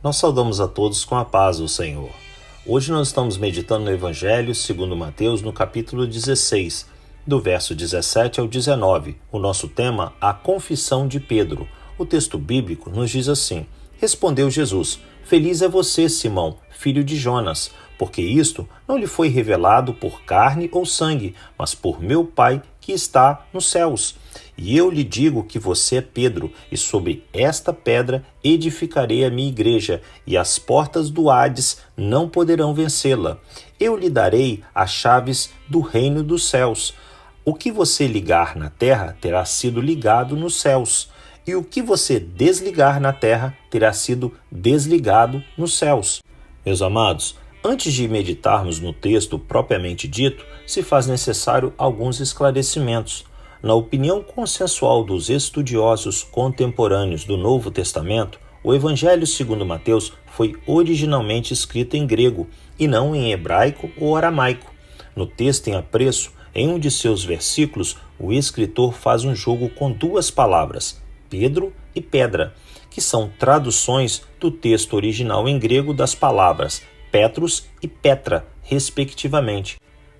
Nós saudamos a todos com a paz do Senhor. Hoje nós estamos meditando no Evangelho segundo Mateus, no capítulo 16, do verso 17 ao 19. O nosso tema, a confissão de Pedro. O texto bíblico nos diz assim: Respondeu Jesus: Feliz é você, Simão, filho de Jonas, porque isto não lhe foi revelado por carne ou sangue, mas por meu Pai que está nos céus. E eu lhe digo que você é Pedro, e sobre esta pedra edificarei a minha igreja, e as portas do Hades não poderão vencê-la. Eu lhe darei as chaves do reino dos céus. O que você ligar na terra terá sido ligado nos céus, e o que você desligar na terra terá sido desligado nos céus. Meus amados, antes de meditarmos no texto propriamente dito, se faz necessário alguns esclarecimentos. Na opinião consensual dos estudiosos contemporâneos do Novo Testamento, o Evangelho segundo Mateus foi originalmente escrito em grego e não em hebraico ou aramaico. No texto em apreço, em um de seus versículos, o escritor faz um jogo com duas palavras, Pedro e pedra, que são traduções do texto original em grego das palavras Petrus e Petra, respectivamente.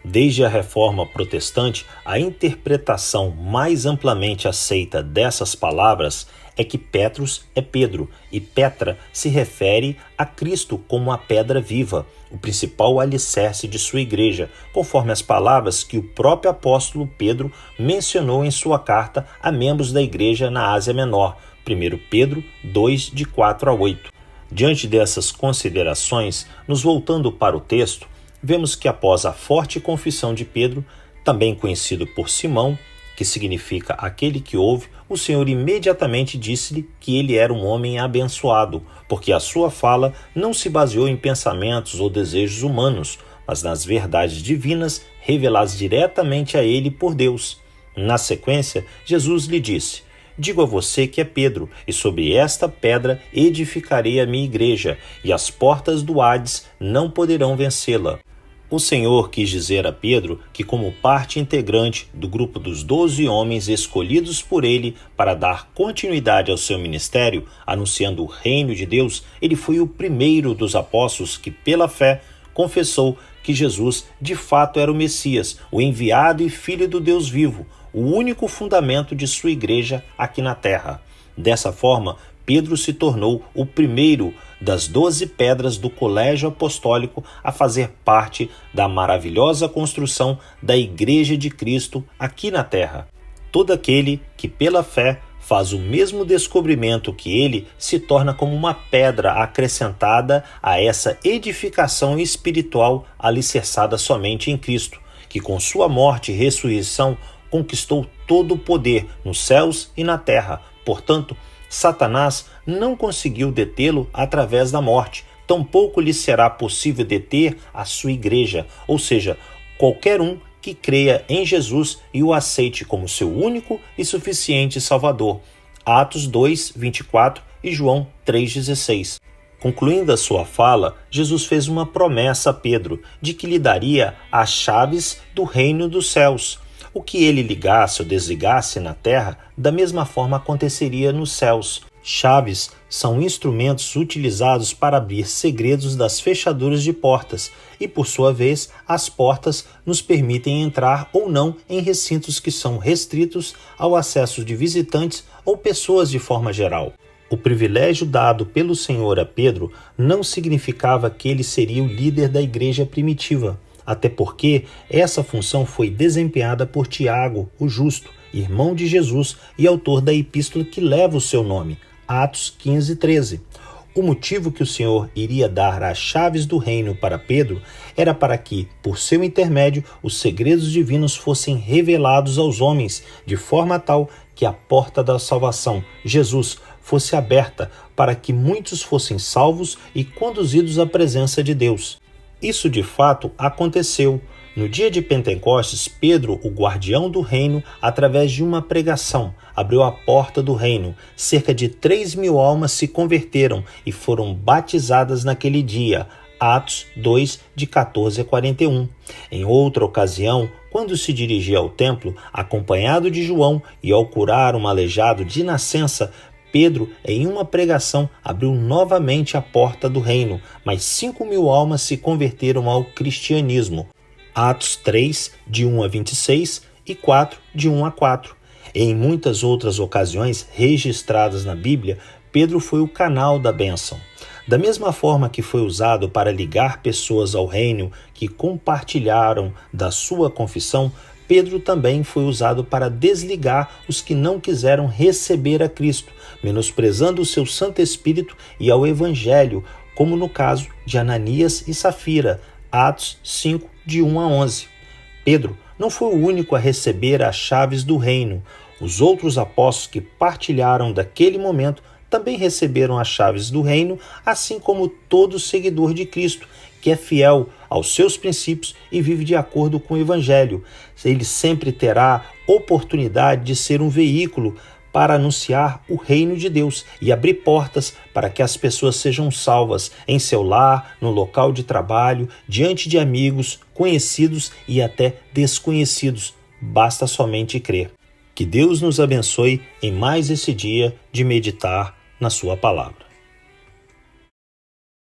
Desde a Reforma Protestante, a interpretação mais amplamente aceita dessas palavras é que Petrus é Pedro e Petra se refere a Cristo como a pedra viva, o principal alicerce de sua igreja, conforme as palavras que o próprio apóstolo Pedro mencionou em sua carta a membros da igreja na Ásia Menor, 1 Pedro 2, de 4 a 8. Diante dessas considerações, nos voltando para o texto, vemos que após a forte confissão de Pedro, também conhecido por Simão, que significa aquele que ouve, o Senhor imediatamente disse-lhe que ele era um homem abençoado, porque a sua fala não se baseou em pensamentos ou desejos humanos, mas nas verdades divinas reveladas diretamente a ele por Deus. Na sequência, Jesus lhe disse: Digo a você que é Pedro, e sobre esta pedra edificarei a minha igreja, e as portas do Hades não poderão vencê-la. O Senhor quis dizer a Pedro que, como parte integrante do grupo dos 12 homens escolhidos por ele para dar continuidade ao seu ministério, anunciando o reino de Deus, ele foi o primeiro dos apóstolos que, pela fé, confessou que Jesus de fato era o Messias, o enviado e filho do Deus vivo, o único fundamento de sua igreja aqui na terra. Dessa forma, Pedro se tornou o primeiro das 12 pedras do colégio apostólico a fazer parte da maravilhosa construção da Igreja de Cristo aqui na terra. Todo aquele que pela fé faz o mesmo descobrimento que ele se torna como uma pedra acrescentada a essa edificação espiritual alicerçada somente em Cristo, que com sua morte e ressurreição conquistou todo o poder nos céus e na terra. Portanto, Satanás não conseguiu detê-lo através da morte, tampouco lhe será possível deter a sua igreja, ou seja, qualquer um que creia em Jesus e o aceite como seu único e suficiente Salvador. Atos 2, 24 e João 3,16. Concluindo a sua fala, Jesus fez uma promessa a Pedro de que lhe daria as chaves do reino dos céus. O que ele ligasse ou desligasse na terra, da mesma forma aconteceria nos céus. Chaves são instrumentos utilizados para abrir segredos das fechaduras de portas e, por sua vez, as portas nos permitem entrar ou não em recintos que são restritos ao acesso de visitantes ou pessoas de forma geral. O privilégio dado pelo Senhor a Pedro não significava que ele seria o líder da igreja primitiva, até porque essa função foi desempenhada por Tiago, o justo, irmão de Jesus e autor da epístola que leva o seu nome, Atos 15, 13. O motivo que o Senhor iria dar as chaves do reino para Pedro era para que, por seu intermédio, os segredos divinos fossem revelados aos homens, de forma tal que a porta da salvação, Jesus, fosse aberta para que muitos fossem salvos e conduzidos à presença de Deus. Isso de fato aconteceu. No dia de Pentecostes, Pedro, o guardião do reino, através de uma pregação, abriu a porta do reino. Cerca de 3.000 almas se converteram e foram batizadas naquele dia. Atos 2, de 14 a 41. Em outra ocasião, quando se dirigia ao templo, acompanhado de João, e ao curar um aleijado de nascença, Pedro, em uma pregação, abriu novamente a porta do reino, mas 5.000 almas se converteram ao cristianismo. Atos 3, de 1 a 26 e 4, de 1 a 4. E em muitas outras ocasiões registradas na Bíblia, Pedro foi o canal da bênção. Da mesma forma que foi usado para ligar pessoas ao reino que compartilharam da sua confissão, Pedro também foi usado para desligar os que não quiseram receber a Cristo, menosprezando o seu Santo Espírito e ao Evangelho, como no caso de Ananias e Safira, Atos 5, de 1 a 11. Pedro não foi o único a receber as chaves do reino. Os outros apóstolos que partilharam daquele momento também receberam as chaves do reino, assim como todo seguidor de Cristo, que é fiel aos seus princípios e vive de acordo com o Evangelho. Ele sempre terá oportunidade de ser um veículo para anunciar o reino de Deus e abrir portas para que as pessoas sejam salvas em seu lar, no local de trabalho, diante de amigos, conhecidos e até desconhecidos. Basta somente crer. Que Deus nos abençoe em mais esse dia de meditar na sua palavra.